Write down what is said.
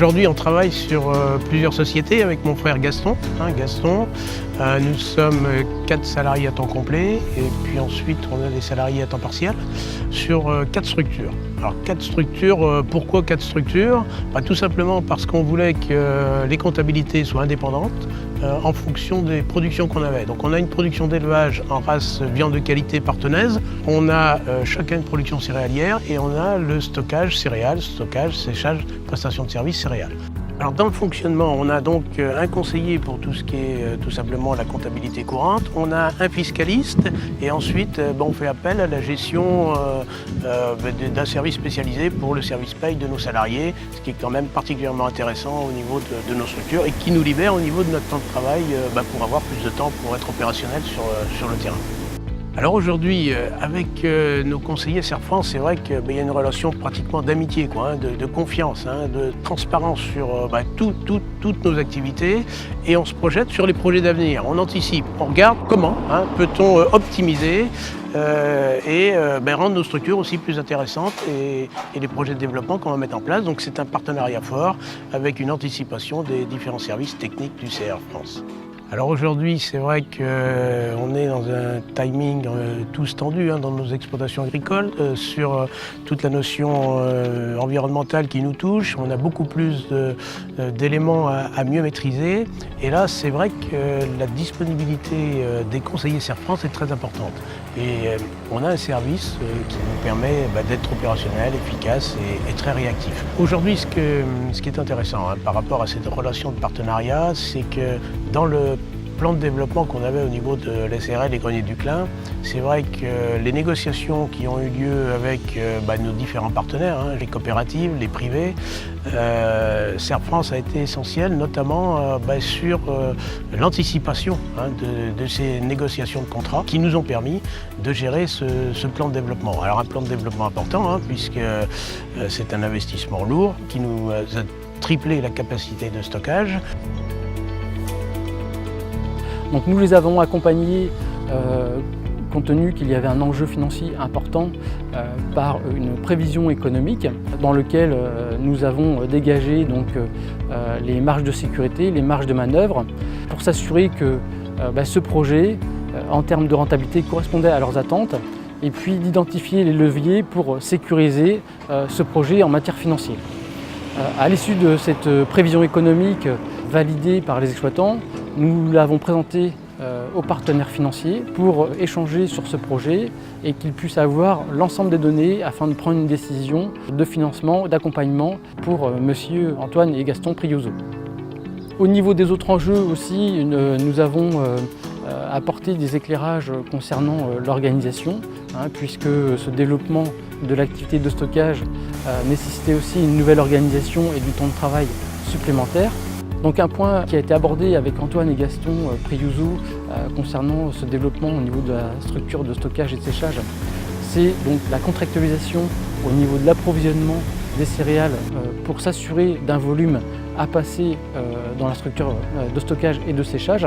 Aujourd'hui, on travaille sur plusieurs sociétés avec mon frère Gaston. Nous sommes 4 salariés à temps complet et puis ensuite on a des salariés à temps partiel sur 4 structures. Alors 4 structures, pourquoi 4 structures? Tout simplement parce qu'on voulait que les comptabilités soient indépendantes en fonction des productions qu'on avait. Donc on a une production d'élevage en race viande de qualité partenaise, on a chacun une production céréalière et on a le stockage céréales, stockage, séchage, prestation de services céréales. Alors dans le fonctionnement, on a donc un conseiller pour tout ce qui est tout simplement la comptabilité courante, on a un fiscaliste et ensuite on fait appel à la gestion d'un service spécialisé pour le service paye de nos salariés, ce qui est quand même particulièrement intéressant au niveau de nos structures et qui nous libère au niveau de notre temps de travail pour avoir plus de temps pour être opérationnel sur le terrain. Alors aujourd'hui, avec nos conseillers Serfrance, c'est vrai qu'il y a une relation pratiquement d'amitié, de confiance, de transparence sur toutes nos activités et on se projette sur les projets d'avenir. On anticipe, on regarde comment peut-on optimiser et rendre nos structures aussi plus intéressantes et les projets de développement qu'on va mettre en place. Donc c'est un partenariat fort avec une anticipation des différents services techniques du CR France. Alors aujourd'hui, c'est vrai qu'on est dans un timing tous tendu dans nos exploitations agricoles sur toute la notion environnementale qui nous touche. On a beaucoup plus d'éléments à mieux maîtriser. Et là, c'est vrai que la disponibilité des conseillers Serfrance est très importante. Et on a un service qui nous permet d'être opérationnel, efficace et très réactif. Aujourd'hui, ce qui est intéressant par rapport à cette relation de partenariat, c'est que dans le plan de développement qu'on avait au niveau de l'SRL et Grenier du Clin, c'est vrai que les négociations qui ont eu lieu avec nos différents partenaires, les coopératives, les privés, Serfrance a été essentiel, notamment sur l'anticipation de ces négociations de contrats qui nous ont permis de gérer ce plan de développement. Alors un plan de développement important, puisque c'est un investissement lourd qui nous a triplé la capacité de stockage. Donc nous les avons accompagnés compte tenu qu'il y avait un enjeu financier important par une prévision économique dans lequel nous avons dégagé les marges de sécurité, les marges de manœuvre pour s'assurer que ce projet en termes de rentabilité correspondait à leurs attentes et puis d'identifier les leviers pour sécuriser ce projet en matière financière. À l'issue de cette prévision économique validée par les exploitants, nous l'avons présenté aux partenaires financiers pour échanger sur ce projet et qu'ils puissent avoir l'ensemble des données afin de prendre une décision de financement, d'accompagnement pour monsieur Antoine et Gaston Priouzot. Au niveau des autres enjeux aussi, nous avons apporté des éclairages concernant l'organisation, puisque ce développement de l'activité de stockage nécessitait aussi une nouvelle organisation et du temps de travail supplémentaire. Donc un point qui a été abordé avec Antoine et Gaston Priouzot concernant ce développement au niveau de la structure de stockage et de séchage, c'est donc la contractualisation au niveau de l'approvisionnement des céréales pour s'assurer d'un volume à passer dans la structure de stockage et de séchage.